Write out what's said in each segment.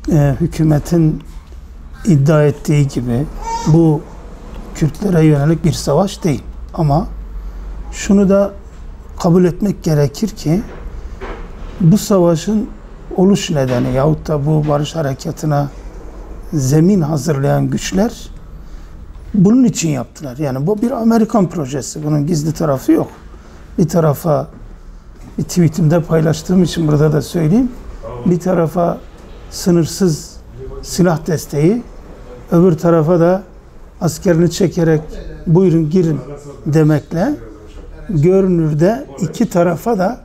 hükümetin iddia ettiği gibi bu Kürtlere yönelik bir savaş değil. Ama şunu da kabul etmek gerekir ki bu savaşın oluş nedeni yahut da bu barış harekatına zemin hazırlayan güçler bunun için yaptılar. Yani bu bir Amerikan projesi. Bunun gizli tarafı yok. Bir tarafa bir tweetimde paylaştığım için burada da söyleyeyim. Bir tarafa sınırsız silah desteği, öbür tarafa da askerini çekerek buyurun girin demekle görünürde iki tarafa da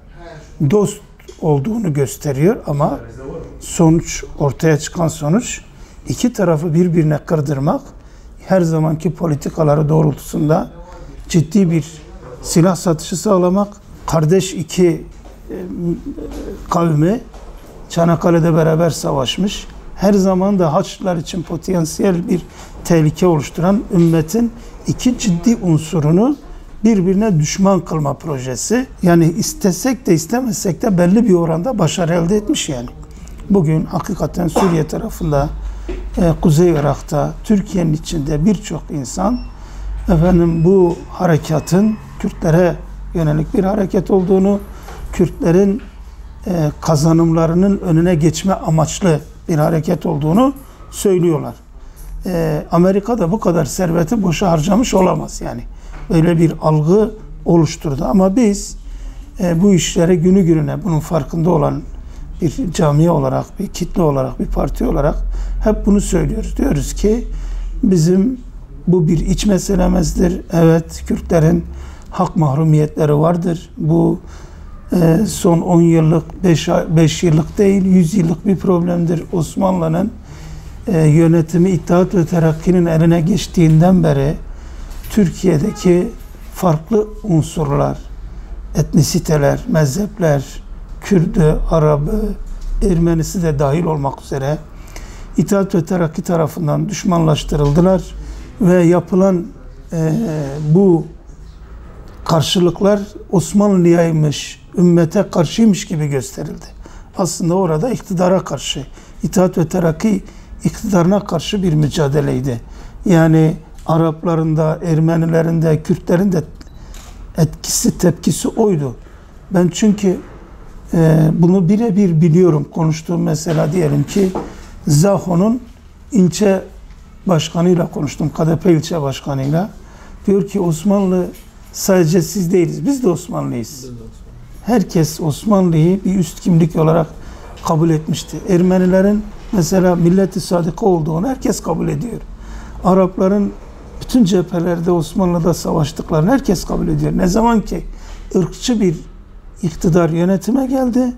dost olduğunu gösteriyor ama sonuç, ortaya çıkan sonuç iki tarafı birbirine kırdırmak, her zamanki politikaları doğrultusunda ciddi bir silah satışı sağlamak, kardeş iki kavmi Çanakkale'de beraber savaşmış, her zaman da Haçlılar için potansiyel bir tehlike oluşturan ümmetin iki ciddi unsurunu birbirine düşman kılma projesi. Yani istesek de istemesek de belli bir oranda başarı elde etmiş yani. Bugün hakikaten Suriye tarafında, Kuzey Irak'ta, Türkiye'nin içinde birçok insan bu harekatın Kürtlere yönelik bir hareket olduğunu, Kürtlerin kazanımlarının önüne geçme amaçlı bir hareket olduğunu söylüyorlar. Amerika da bu kadar serveti boşa harcamış olamaz yani. Böyle bir algı oluşturdu. Ama biz bu işleri günü gününe bunun farkında olan bir camiye olarak, bir kitle olarak, bir parti olarak hep bunu söylüyoruz. Diyoruz ki bizim bu bir iç meselemizdir. Evet, Kürtlerin hak mahrumiyetleri vardır. Bu son 10 yıllık, 5 yıllık değil, 100 yıllık bir problemdir. Osmanlı'nın yönetimi İttihat ve Terakki'nin eline geçtiğinden beri Türkiye'deki farklı unsurlar, etnisiteler, mezhepler, Kürdü, Arabı, Ermenisi de dahil olmak üzere İttihat ve Terakki tarafından düşmanlaştırıldılar ve yapılan bu karşılıklar Osmanlı'yaymış, ümmete karşıymış gibi gösterildi. Aslında orada iktidara karşı, İttihat ve Terakki iktidarına karşı bir mücadeleydi. Yani Arapların da, Ermenilerin de, Kürtlerin de etkisi, tepkisi oydu. Ben çünkü bunu birebir biliyorum. Konuştuğum mesela diyelim ki Zaho'nun ilçe başkanıyla konuştum. KDP ilçe başkanıyla. Diyor ki Osmanlı sadece siz değiliz. Biz de Osmanlıyız. Herkes Osmanlı'yı bir üst kimlik olarak kabul etmişti. Ermenilerin mesela Millet-i Sadıka olduğunu herkes kabul ediyor. Arapların bütün cephelerde Osmanlı'da savaştıklarını herkes kabul ediyor. Ne zaman ki ırkçı bir iktidar yönetime geldi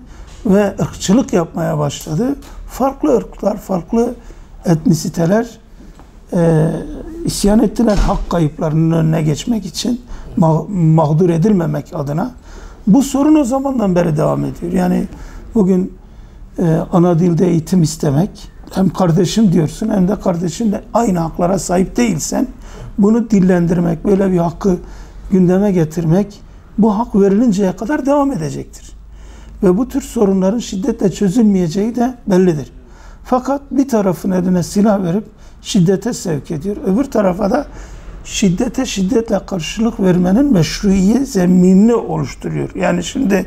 ve ırkçılık yapmaya başladı, farklı ırklar, farklı etnisiteler isyan ettiler hak kayıplarının önüne geçmek için, mağdur edilmemek adına. Bu sorun o zamandan beri devam ediyor. Yani bugün ana dilde eğitim istemek, hem kardeşim diyorsun hem de kardeşinle aynı haklara sahip değilsen bunu dillendirmek, böyle bir hakkı gündeme getirmek bu hak verilinceye kadar devam edecektir. Ve bu tür sorunların şiddetle çözülmeyeceği de bellidir. Fakat bir tarafın eline silah verip şiddete sevk ediyor. Öbür tarafa da şiddetle karşılık vermenin meşruiyet zeminini oluşturuyor. Yani şimdi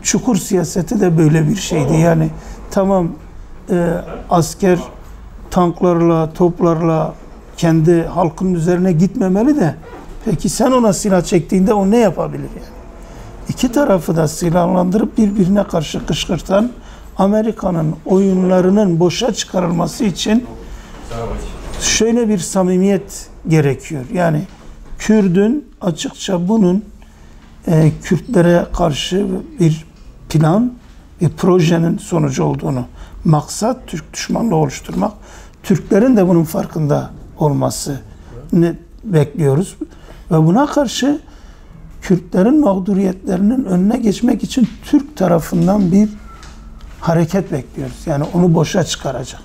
çukur siyaseti de böyle bir şeydi. Yani tamam asker tanklarla, toplarla kendi halkının üzerine gitmemeli de peki sen ona silah çektiğinde o ne yapabilir yani? İki tarafı da silahlandırıp birbirine karşı kışkırtan Amerika'nın oyunlarının boşa çıkarılması için şöyle bir samimiyet gerekiyor. Yani Kürdün açıkça bunun Kürtlere karşı bir plan, bir projenin sonucu olduğunu, maksat Türk düşmanlığı oluşturmak, Türklerin de bunun farkında olmasını bekliyoruz. Ve buna karşı Kürtlerin mağduriyetlerinin önüne geçmek için Türk tarafından bir hareket bekliyoruz. Yani onu boşa çıkaracak.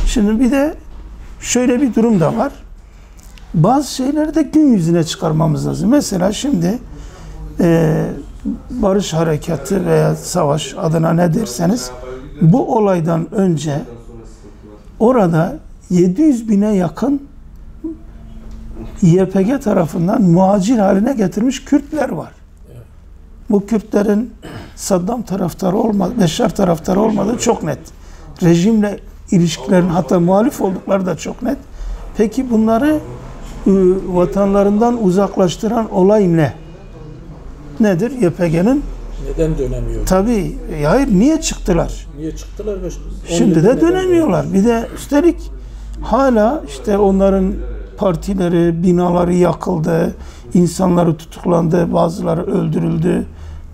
Şimdi bir de şöyle bir durum da var. Bazı şeyleri de gün yüzüne çıkarmamız lazım. Mesela şimdi barış harekatı veya savaş adına ne derseniz Bu olaydan önce orada 700 bine yakın YPG tarafından muhacir haline getirmiş Kürtler var. Bu Kürtlerin Saddam taraftarı olmadı, Beşar taraftarı olmadığı çok net. Rejimle ilişkilerin hatta muhalif oldukları da çok net. Peki bunları vatanlarından uzaklaştıran olay ne? Nedir? YPG'nin neden dönemiyor? Tabii. Hayır, niye çıktılar? Niye çıktılar? Şimdi de dönemiyorlar. Bir de üstelik hala işte onların partileri, binaları yakıldı, insanları tutuklandı, bazıları öldürüldü.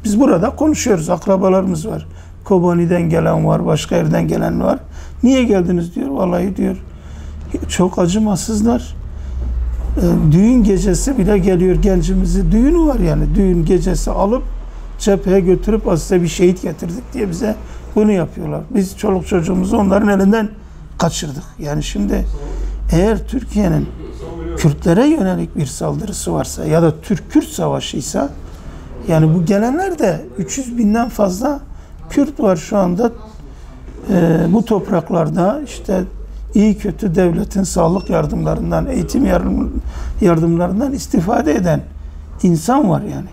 Biz burada konuşuyoruz, akrabalarımız var. Kobani'den gelen var, başka yerden gelen var. Niye geldiniz diyor. Vallahi diyor, çok acımasızlar. Düğün gecesi bile geliyor, gencimizi düğünü var yani. Düğün gecesi alıp cepheye götürüp size bir şehit getirdik diye bize bunu yapıyorlar. Biz çoluk çocuğumuzu onların elinden kaçırdık. Yani şimdi eğer Türkiye'nin Kürtlere yönelik bir saldırısı varsa ya da Türk-Kürt savaşıysa, yani bu gelenler de 300 binden fazla Kürt var şu anda bu topraklarda, işte iyi kötü devletin sağlık yardımlarından, eğitim yardımlarından istifade eden insan var yani.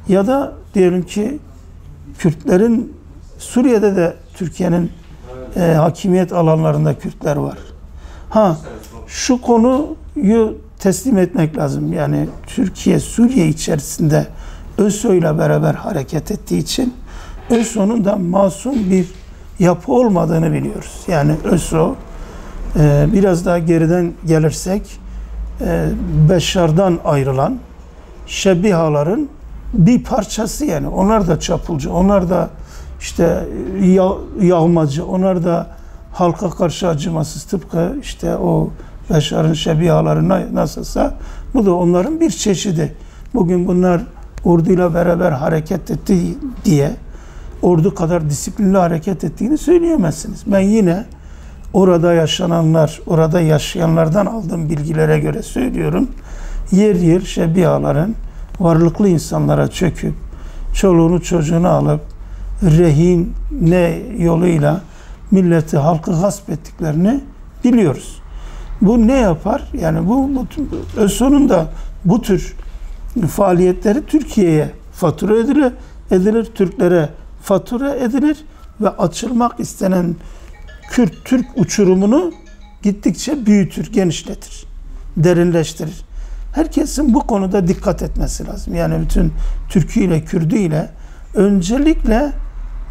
Ya da diyelim ki Kürtlerin Suriye'de de Türkiye'nin hakimiyet alanlarında Kürtler var. Şu konuyu teslim etmek lazım. Yani Türkiye Suriye içerisinde ÖSO ile beraber hareket ettiği için ÖSO'nun da masum bir yapı olmadığını biliyoruz. Yani ÖSO biraz daha geriden gelirsek Beşar'dan ayrılan Şebihaların bir parçası yani. Onlar da çapulcu, onlar da işte yağmacı, onlar da halka karşı acımasız, tıpkı işte o Beşar'ın Şebihaları nasılsa bu da onların bir çeşidi. Bugün bunlar orduyla beraber hareket etti diye ordu kadar disiplinli hareket ettiğini söyleyemezsiniz. Ben yine orada yaşananlar, orada yaşayanlardan aldığım bilgilere göre söylüyorum. Yer yer Şebihaların varlıklı insanlara çöküp çoluğunu çocuğunu alıp rehine yoluyla milleti, halkı gasp ettiklerini biliyoruz. Bu ne yapar? Yani bu ÖSO'nun da bu tür faaliyetleri Türkiye'ye fatura edilir, Türklere fatura edilir ve açılmak istenen Kürt-Türk uçurumunu gittikçe büyütür, genişletir, derinleştirir. Herkesin bu konuda dikkat etmesi lazım. Yani bütün Türk'ü ile Kürt'ü ile öncelikle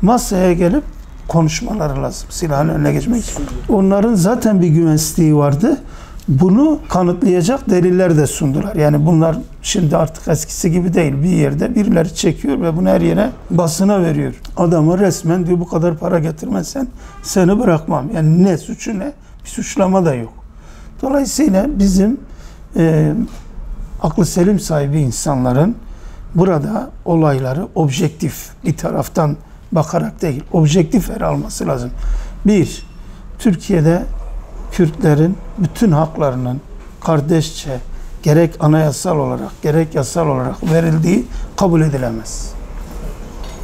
masaya gelip konuşmaları lazım. Silahın önüne geçmek için. Onların zaten bir güvensizliği vardı. Bunu kanıtlayacak deliller de sundular. Yani bunlar şimdi artık eskisi gibi değil. Bir yerde birileri çekiyor ve bunu her yere basına veriyor. Adamı resmen diyor, bu kadar para getirmezsen seni bırakmam. Yani ne suçu ne? Bir suçlama da yok. Dolayısıyla bizim aklı selim sahibi insanların burada olayları objektif bir taraftan bakarak değil, objektif ele alması lazım. Bir, Türkiye'de Kürtlerin bütün haklarının kardeşçe gerek anayasal olarak gerek yasal olarak verildiği kabul edilemez.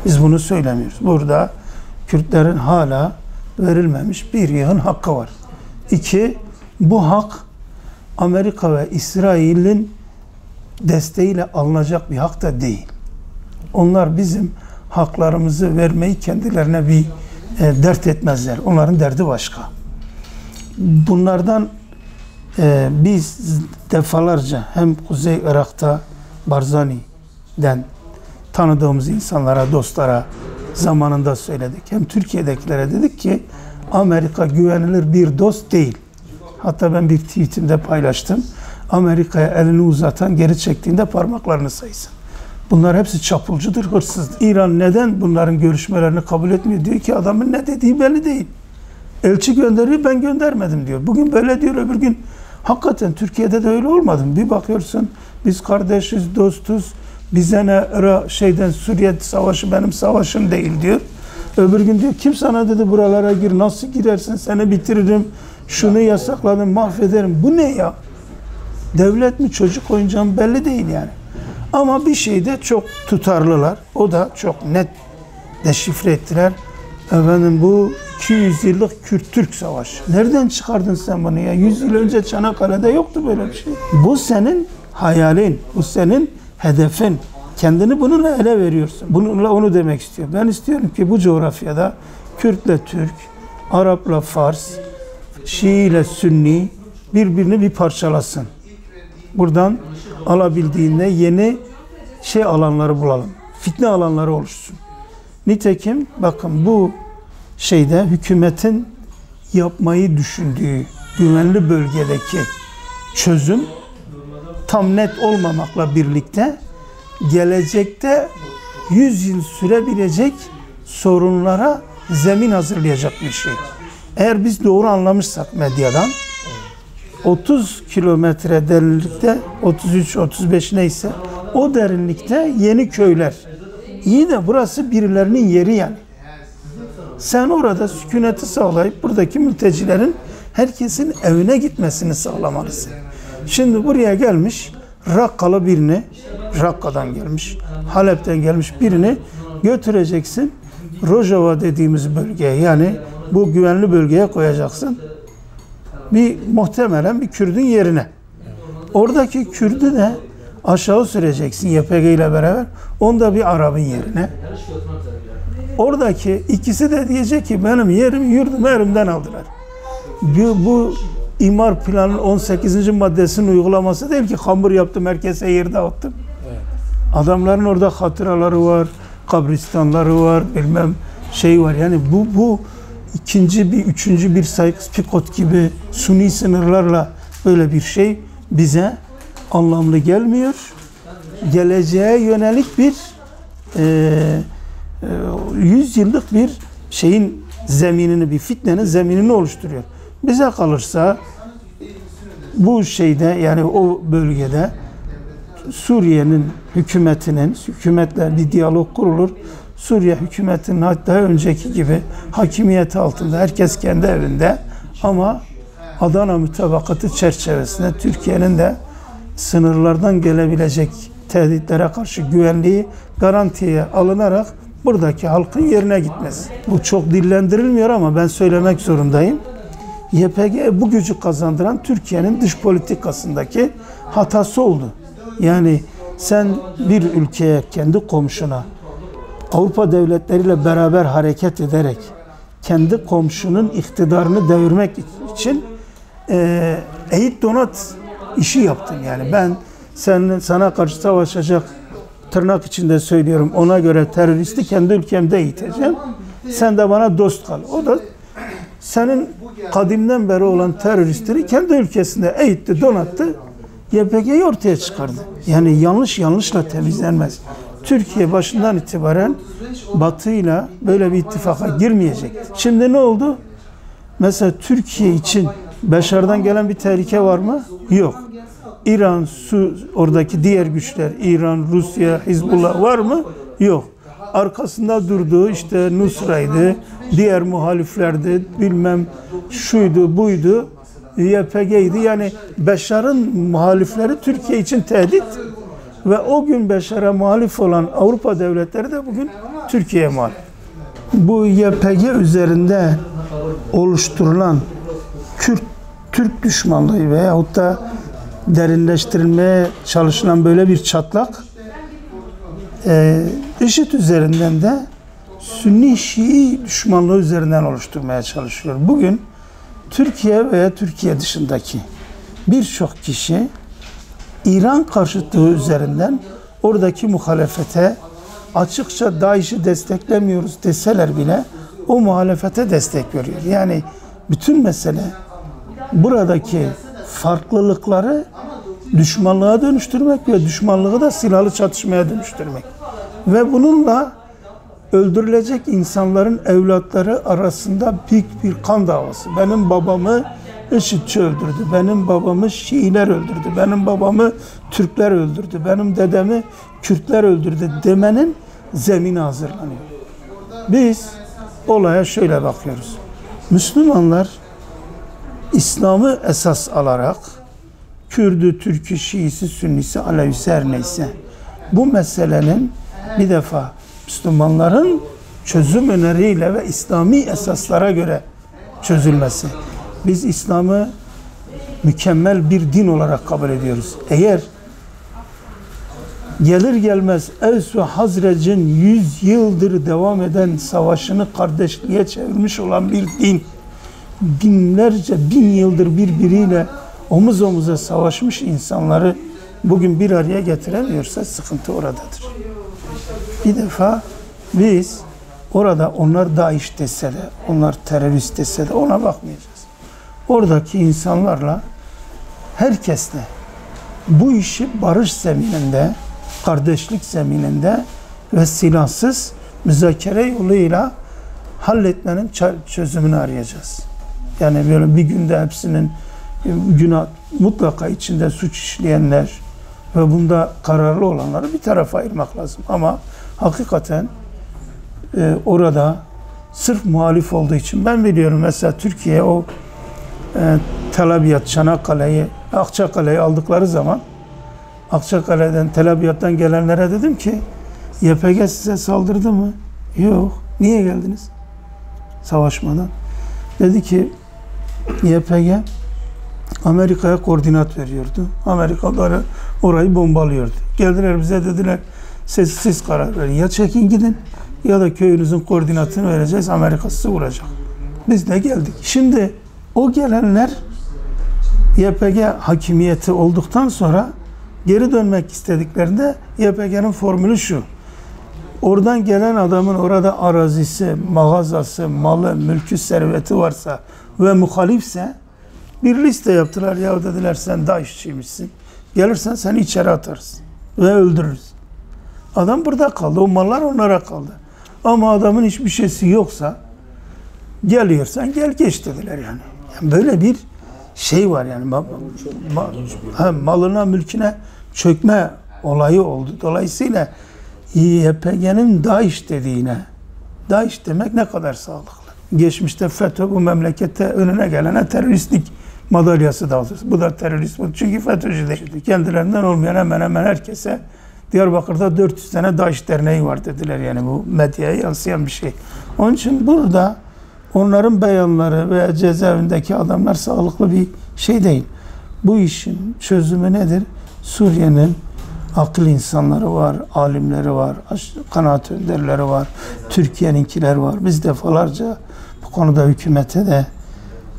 Biz bunu söylemiyoruz. Burada Kürtlerin hala verilmemiş bir yığın hakkı var. İki, bu hak Amerika ve İsrail'in desteğiyle alınacak bir hak da değil. Onlar bizim haklarımızı vermeyi kendilerine bir dert etmezler. Onların derdi başka. Bunlardan biz defalarca hem Kuzey Irak'ta Barzani'den tanıdığımız insanlara, dostlara zamanında söyledik. Hem Türkiye'dekilere dedik ki Amerika güvenilir bir dost değil. Hatta ben bir tweetimde paylaştım. Amerika'ya elini uzatan geri çektiğinde parmaklarını saysın. Bunlar hepsi çapulcudur, hırsızdır. İran neden bunların görüşmelerini kabul etmiyor? Diyor ki adamın ne dediği belli değil. Elçi gönderiyor, ben göndermedim diyor. Bugün böyle diyor, öbür gün hakikaten Türkiye'de de öyle olmadı mı? Bir bakıyorsun biz kardeşiz, dostuz. Bize ne Suriye savaşı benim savaşım değil diyor. Öbür gün diyor kim sana dedi buralara gir, nasıl girersin, seni bitiririm, şunu yasakladım, mahvederim. Bu ne ya? Devlet mi, çocuk oyuncağı mı belli değil yani. Ama bir şeyde çok tutarlılar. O da çok net deşifre ettiler. Efendim bu 200 yıllık Kürt-Türk savaşı. Nereden çıkardın sen bunu ya? 100 yıl önce Çanakkale'de yoktu böyle bir şey. Bu senin hayalin, bu senin hedefin. Kendini bununla ele veriyorsun. Bununla onu demek istiyor. Ben istiyorum ki bu coğrafyada Kürtle Türk, Arapla Fars, Şii ile Sünni birbirini bir parçalasın. Buradan alabildiğinde yeni alanları bulalım. Fitne alanları oluşsun. Nitekim bakın bu hükümetin yapmayı düşündüğü güvenli bölgedeki çözüm tam net olmamakla birlikte gelecekte 100 yıl sürebilecek sorunlara zemin hazırlayacak bir şey. Eğer biz doğru anlamışsak medyadan 30 kilometre derinlikte 33-35 neyse o derinlikte yeni köyler. İyi de burası birilerinin yeri yani. Sen orada sükuneti sağlayıp buradaki mültecilerin herkesin evine gitmesini sağlamalısın. Şimdi buraya gelmiş Rakkalı birini, Rakka'dan gelmiş, Halep'ten gelmiş birini götüreceksin. Rojava dediğimiz bölgeye, yani bu güvenli bölgeye koyacaksın. Muhtemelen bir Kürdün yerine. Oradaki Kürdü de aşağı süreceksin YPG ile beraber. Onu da bir Arap'ın yerine. Oradaki ikisi de diyecek ki benim yerim, yurdumu elimden aldılar. Bu imar planının 18. maddesinin uygulaması değil ki kambur yaptım, herkese yer dağıttım. Evet. Adamların orada hatıraları var, kabristanları var, bilmem var. Yani bu üçüncü bir Sykes-Picot gibi suni sınırlarla böyle bir şey bize anlamlı gelmiyor. Geleceğe yönelik bir 100 yıllık bir zeminini, bir fitnenin zeminini oluşturuyor. Bize kalırsa bu yani o bölgede Suriye'nin hükümetle bir diyalog kurulur. Suriye hükümetinin hatta önceki gibi hakimiyeti altında, herkes kendi evinde, ama Adana Mutabakatı çerçevesinde Türkiye'nin de sınırlardan gelebilecek tehditlere karşı güvenliği garantiye alınarak buradaki halkın yerine gitmesi. Bu çok dillendirilmiyor ama ben söylemek zorundayım. YPG bu gücü kazandıran Türkiye'nin dış politikasındaki hatası oldu. Yani sen bir ülkeye, kendi komşuna, Avrupa devletleriyle beraber hareket ederek kendi komşunun iktidarını devirmek için eğit donat işi yaptın. Yani ben sana karşı savaşacak, tırnak içinde söylüyorum, ona göre teröristi kendi ülkemde eğiteceğim. Sen de bana dost kal. O da senin kadimden beri olan teröristleri kendi ülkesinde eğitti, donattı. YPG'yi ortaya çıkardı. Yani yanlışla temizlenmez. Türkiye başından itibaren Batı'yla böyle bir ittifaka girmeyecekti. Şimdi ne oldu? Mesela Türkiye için Beşar'dan gelen bir tehlike var mı? Yok. İran, oradaki diğer güçler, İran, Rusya, Hizbullah var mı? Yok. Arkasında durduğu Nusra'ydı, diğer muhaliflerdi, bilmem şuydu, buydu, YPG'ydi. Yani Beşar'ın muhalifleri Türkiye için tehdit ve o gün Beşar'a muhalif olan Avrupa devletleri de bugün Türkiye'ye muhalif. Bu YPG üzerinde oluşturulan Türk düşmanlığı veyahut da derinleştirilmeye çalışılan böyle bir çatlak IŞİD üzerinden de Sünni Şii düşmanlığı üzerinden oluşturmaya çalışıyor. Bugün Türkiye veya Türkiye dışındaki birçok kişi İran karşıtlığı üzerinden oradaki muhalefete, açıkça DAEŞ'i desteklemiyoruz deseler bile o muhalefete destek veriyor. Yani bütün mesele buradaki farklılıkları düşmanlığa dönüştürmek ve düşmanlığı da silahlı çatışmaya dönüştürmek. Ve bununla öldürülecek insanların evlatları arasında büyük bir kan davası. Benim babamı IŞİD'çi öldürdü, benim babamı Şiiler öldürdü, benim babamı Türkler öldürdü, benim dedemi Kürtler öldürdü demenin zemini hazırlanıyor. Biz olaya şöyle bakıyoruz. Müslümanlar İslam'ı esas alarak Kürdü, Türk'ü, Şiisi, Sünnisi, Alevisi her neyse bu meselenin bir defa Müslümanların çözüm öneriyle ve İslami esaslara göre çözülmesi. Biz İslam'ı mükemmel bir din olarak kabul ediyoruz. Eğer gelir gelmez Evs ve Hazrec'in 100 yıldır devam eden savaşını kardeşliğe çevirmiş olan bir din, binlerce, 1000 yıldır birbiriyle omuz omuza savaşmış insanları bugün bir araya getiremiyorsa sıkıntı oradadır. Bir defa biz orada onlar DAEŞ dese de, onlar terörist dese de ona bakmayacağız. Oradaki insanlarla, herkesle bu işi barış zemininde, kardeşlik zemininde ve silahsız müzakere yoluyla halletmenin çözümünü arayacağız. Yani böyle bir günde hepsinin günah, mutlaka içinde suç işleyenler ve bunda kararlı olanları bir tarafa ayırmak lazım. Ama hakikaten orada sırf muhalif olduğu için, ben biliyorum mesela Türkiye o Tel Abyad, Çanakkale'yi, Akçakale'yi aldıkları zaman Akçakale'den, Tel Abyad'dan gelenlere dedim ki YPG size saldırdı mı? Yok. Niye geldiniz? Savaşmadan. Dedi ki YPG Amerika'ya koordinat veriyordu. Amerikalıları orayı bombalıyordu. Geldiler bize dediler siz karar verin. Ya çekin gidin ya da köyünüzün koordinatını vereceğiz. Amerika sizi vuracak. Biz de geldik. Şimdi o gelenler YPG hakimiyeti olduktan sonra geri dönmek istediklerinde YPG'nin formülü şu: oradan gelen adamın orada arazisi, mağazası, malı, mülkü, serveti varsa ve muhalifse bir liste yaptılar. Ya dediler sen DAEŞ'çiymişsin. Gelirsen seni içeri atarız ve öldürürüz. Adam burada kaldı. O mallar onlara kaldı. Ama adamın hiçbir şeysi yoksa geliyorsan gel geç dediler yani. Yani böyle bir şey var yani. Malına, mülküne çökme olayı oldu. Dolayısıyla YPG'nin DAEŞ dediğine, DAEŞ demek ne kadar sağlıklı. Geçmişte FETÖ bu memlekette önüne gelene teröristlik madalyası dağıtır. Bu da terörist. Çünkü FETÖ'cü değil. Kendilerinden olmayan hemen hemen herkese Diyarbakır'da 400 tane DAEŞ derneği var dediler. Yani bu medyaya yansıyan bir şey. Onun için burada onların beyanları veya cezaevindeki adamlar sağlıklı bir şey değil. Bu işin çözümü nedir? Suriye'nin akıl insanları var, alimleri var, kanaat önderleri var, Türkiye'ninkiler var. Biz defalarca bu konuda hükümete de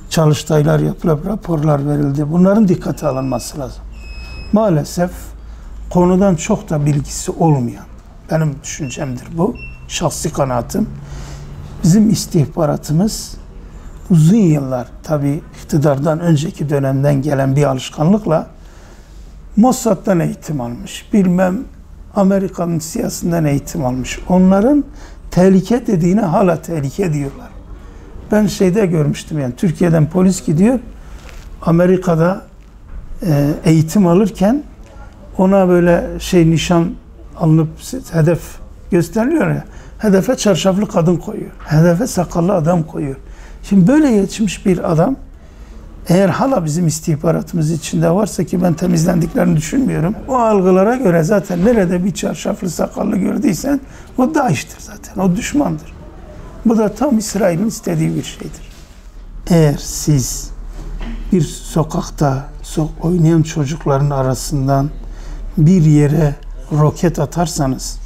çalıştaylar yapılıp raporlar verildi. Bunların dikkate alınması lazım. Maalesef konudan çok da bilgisi olmayan, benim düşüncemdir bu, şahsi kanaatim. Bizim istihbaratımız uzun yıllar, tabii iktidardan önceki dönemden gelen bir alışkanlıkla Mossad'dan eğitim almış, bilmem Amerika'nın siyasından eğitim almış. Onların tehlike dediğine hala tehlike diyorlar. Ben şeyde görmüştüm yani, Türkiye'den polis gidiyor, Amerika'da eğitim alırken ona böyle nişan alınıp hedef gösteriliyor ya, hedefe çarşaflı kadın koyuyor, hedefe sakallı adam koyuyor. Şimdi böyle yetişmiş bir adam, eğer hala bizim istihbaratımız içinde varsa, ki ben temizlendiklerini düşünmüyorum, o algılara göre zaten nerede bir çarşaflı sakallı gördüysen o DAEŞ'tir zaten, o düşmandır. Bu da tam İsrail'in istediği bir şeydir. Eğer siz bir sokakta oynayan çocukların arasından bir yere roket atarsanız,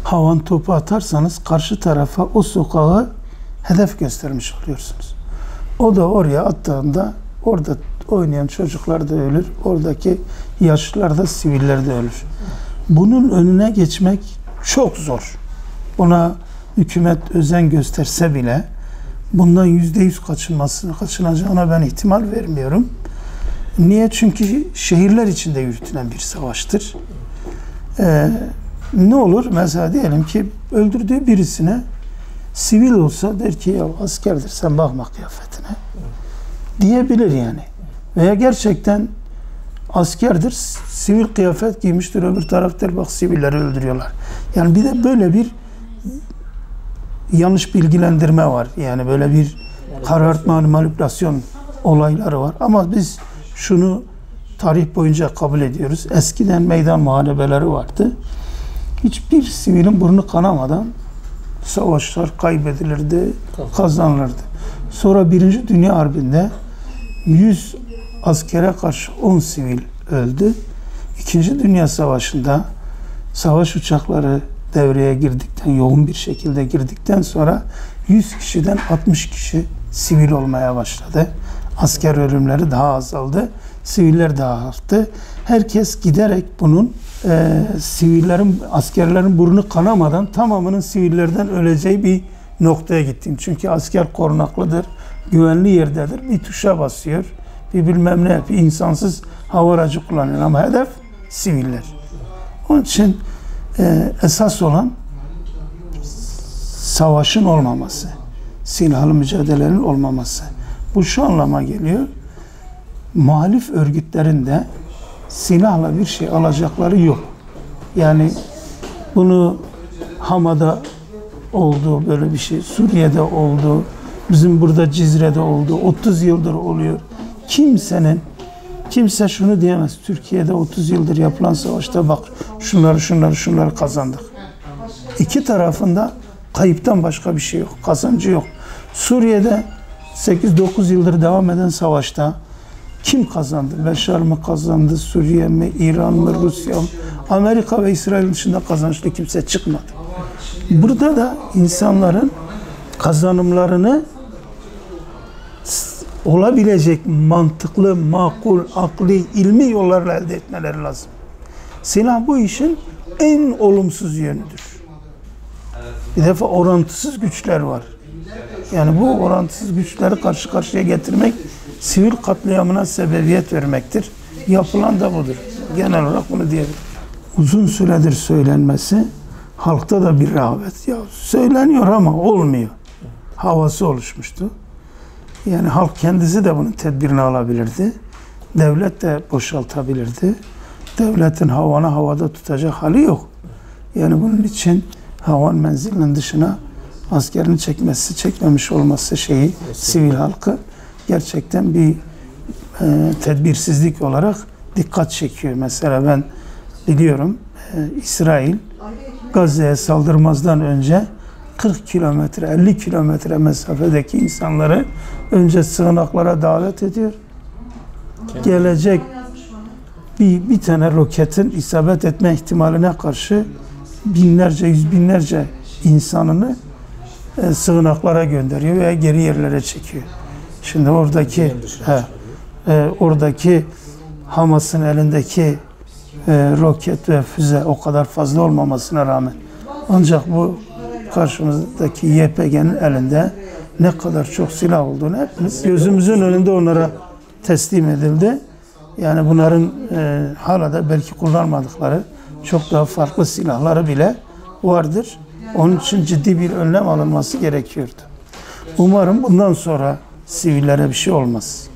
havan topu atarsanız karşı tarafa o sokağı hedef göstermiş oluyorsunuz. O da oraya attığında orada oynayan çocuklar da ölür, oradaki yaşlılar da, siviller de ölür. Bunun önüne geçmek çok zor. Buna hükümet özen gösterse bile bundan %100 kaçınacağına ben ihtimal vermiyorum. Niye? Çünkü şehirler içinde yürütülen bir savaştır. Ne olur? Mesela diyelim ki öldürdüğü birisine sivil olsa der ki ya askerdir sen bakma kıyafetine diyebilir yani. Veya gerçekten askerdir, sivil kıyafet giymiştir, öbür taraf der bak sivilleri öldürüyorlar. Yani bir de böyle bir yanlış bilgilendirme var. Yani böyle bir karartma, manipülasyon olayları var. Ama biz şunu tarih boyunca kabul ediyoruz. Eskiden meydan muharebeleri vardı. Hiçbir sivilin burnu kanamadan savaşlar kaybedilirdi, kazanılırdı. Sonra Birinci Dünya Harbi'nde 100 askere karşı 10 sivil öldü. İkinci Dünya Savaşı'nda savaş uçakları devreye girdikten, yoğun bir şekilde girdikten sonra 100 kişiden 60 kişi sivil olmaya başladı. Asker ölümleri daha azaldı, siviller daha arttı. Herkes giderek bunun askerlerin burnu kanamadan tamamının sivillerden öleceği bir noktaya gittim. Çünkü asker korunaklıdır, güvenli yerdedir. Bir tuşa basıyor, bir bilmem ne yapıyor, insansız hava aracı kullanıyor ama hedef siviller. Onun için esas olan savaşın olmaması, silahlı mücadelelerin olmaması. Bu şu anlama geliyor, muhalif örgütlerin de silahla bir şey alacakları yok. Yani bunu Hama'da oldu böyle bir şey, Suriye'de oldu, bizim burada Cizre'de oldu, 30 yıldır oluyor. Kimse şunu diyemez, Türkiye'de 30 yıldır yapılan savaşta bak şunları kazandık. İki tarafında kayıptan başka bir şey yok, kazancı yok. Suriye'de 8-9 yıldır devam eden savaşta kim kazandı? Beşar mı kazandı? Suriye mi? İran mı? Rusya mı? Amerika ve İsrail dışında kazançlı kimse çıkmadı. Burada da insanların kazanımlarını olabilecek mantıklı, makul, akli, ilmi yollarla elde etmeleri lazım. Silah bu işin en olumsuz yönüdür. Bir defa orantısız güçler var. Yani bu orantısız güçleri karşı karşıya getirmek sivil katliamına sebebiyet vermektir. Yapılan da budur. Genel olarak bunu diyebilirim. Uzun süredir söylenmesi, halkta da bir rağbet. Ya söyleniyor ama olmuyor. Havası oluşmuştu. Yani halk kendisi de bunun tedbirini alabilirdi. Devlet de boşaltabilirdi. Devletin havanı havada tutacak hali yok. Yani bunun için havan menzilinin dışına askerin çekmemiş olması sivil halkı gerçekten bir tedbirsizlik olarak dikkat çekiyor. Mesela ben biliyorum İsrail Gazze'ye saldırmazdan önce 40 kilometre, 50 kilometre mesafedeki insanları önce sığınaklara davet ediyor. Gelecek bir tane roketin isabet etme ihtimaline karşı binlerce, yüz binlerce insanını sığınaklara gönderiyor veya geri yerlere çekiyor. Şimdi oradaki Hamas'ın elindeki roket ve füze o kadar fazla olmamasına rağmen ancak bu karşımızdaki YPG'nin elinde ne kadar çok silah olduğunu hepimiz gözümüzün önünde onlara teslim edildi. Yani bunların hala da belki kullanmadıkları çok daha farklı silahları bile vardır. Onun için ciddi bir önlem alınması gerekiyordu. Umarım bundan sonra sivillere bir şey olmaz.